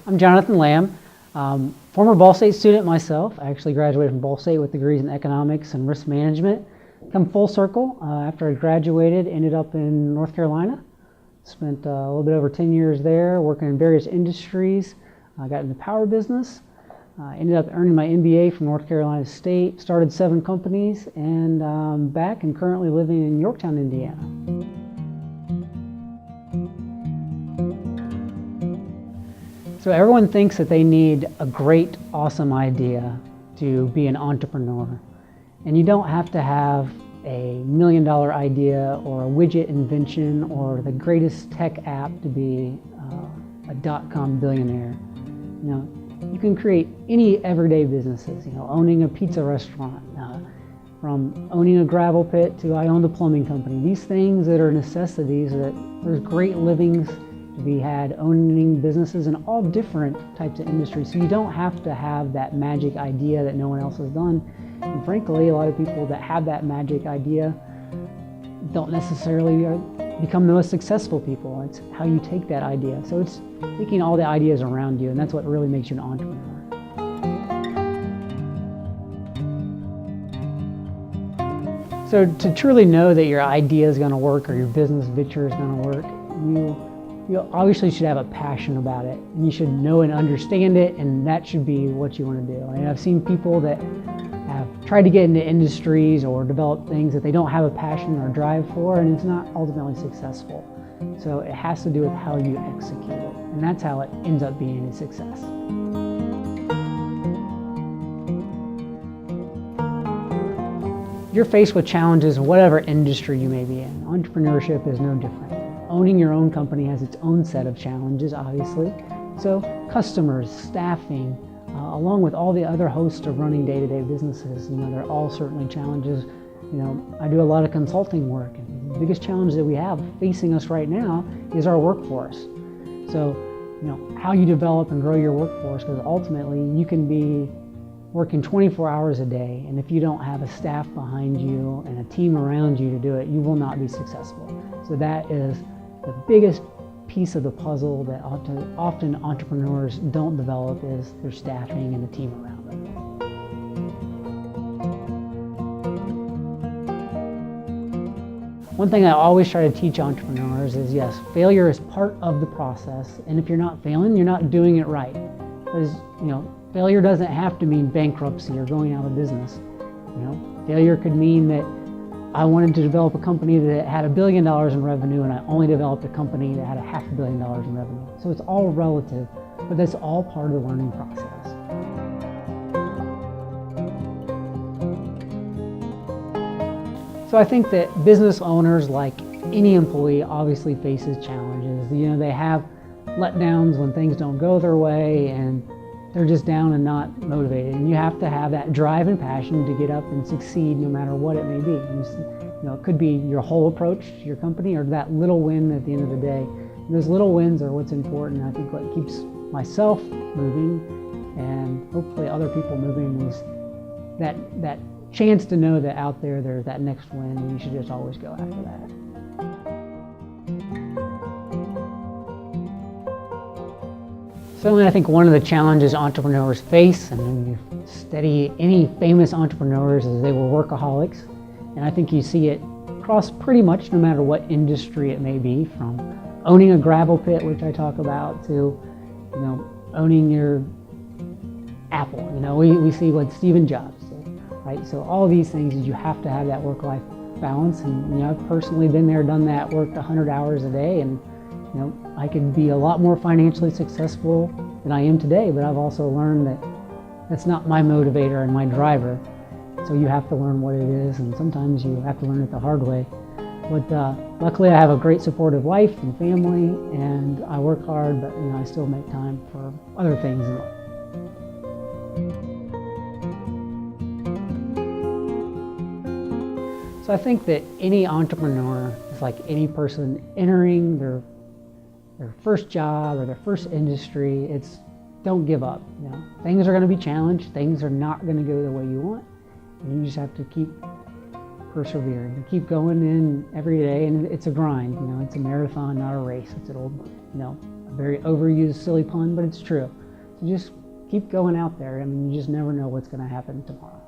I'm Jonathan Lamb, former Ball State student myself. I actually graduated from Ball State with degrees in economics and risk management. Come full circle, after I graduated, ended up in North Carolina. Spent a little bit over 10 years there, working in various industries. I got in the power business. Ended up earning my MBA from North Carolina State, started 7 companies, and back and currently living in Yorktown, Indiana. So everyone thinks that they need a great, awesome idea to be an entrepreneur. And you don't have to have a $1 million idea or a widget invention or the greatest tech app to be a .com billionaire. You know, you can create any everyday businesses, you know, owning a pizza restaurant, from owning a gravel pit to I own the plumbing company. These things that are necessities, that there's great livings to be had owning businesses in all different types of industries. So you don't have to have that magic idea that no one else has done. And frankly, a lot of people that have that magic idea don't necessarily become the most successful people. It's how you take that idea. So it's taking all the ideas around you, and that's what really makes you an entrepreneur. So to truly know that your idea is going to work or your business venture is going to work, you obviously should have a passion about it, and you should know and understand it, and that should be what you want to do. And I've seen people that have tried to get into industries or develop things that they don't have a passion or drive for, and it's not ultimately successful. So it has to do with how you execute it, and that's how it ends up being a success. You're faced with challenges in whatever industry you may be in. Entrepreneurship is no different. Owning your own company has its own set of challenges, obviously. So customers, staffing, along with all the other hosts of running day-to-day businesses, you know, they're all certainly challenges. You know, I do a lot of consulting work, and the biggest challenge that we have facing us right now is our workforce. So, you know, how you develop and grow your workforce, because ultimately you can be working 24 hours a day, and if you don't have a staff behind you and a team around you to do it, you will not be successful. So that is the biggest piece of the puzzle that often entrepreneurs don't develop, is their staffing and the team around them. One thing I always try to teach entrepreneurs is, yes, failure is part of the process, and if you're not failing, you're not doing it right. Because, you know, failure doesn't have to mean bankruptcy or going out of business. You know, failure could mean that I wanted to develop a company that had $1 billion in revenue, and I only developed a company that had $500 million in revenue. So it's all relative, but that's all part of the learning process. So I think that business owners, like any employee, obviously faces challenges. You know, they have letdowns when things don't go their way, and they're just down and not motivated. And you have to have that drive and passion to get up and succeed no matter what it may be. And you know, it could be your whole approach to your company or that little win at the end of the day. And those little wins are what's important. I think what keeps myself moving and hopefully other people moving is that chance to know that out there there's that next win, and you should just always go after that. Certainly, I think one of the challenges entrepreneurs face, and when you study any famous entrepreneurs, is they were workaholics. And I think you see it across pretty much no matter what industry it may be, from owning a gravel pit, which I talk about, to, you know, owning your Apple. You know, we see what Steve Jobs did, right? So all these things is you have to have that work-life balance. And, you know, I've personally been there, done that, worked 100 hours a day, and you know, I could be a lot more financially successful than I am today, but I've also learned that that's not my motivator and my driver. So you have to learn what it is, and sometimes you have to learn it the hard way. But luckily I have a great supportive wife and family, and I work hard, but you know, I still make time for other things in life. So I think that any entrepreneur is like any person entering their first job or their first industry. It's don't give up. You know, things are going to be challenged. Things are not going to go the way you want, and you just have to keep persevering and keep going in every day. And it's a grind. You know, it's a marathon, not a race. It's an old, you know, very overused, silly pun, but it's true. So just keep going out there. I mean, you just never know what's going to happen tomorrow.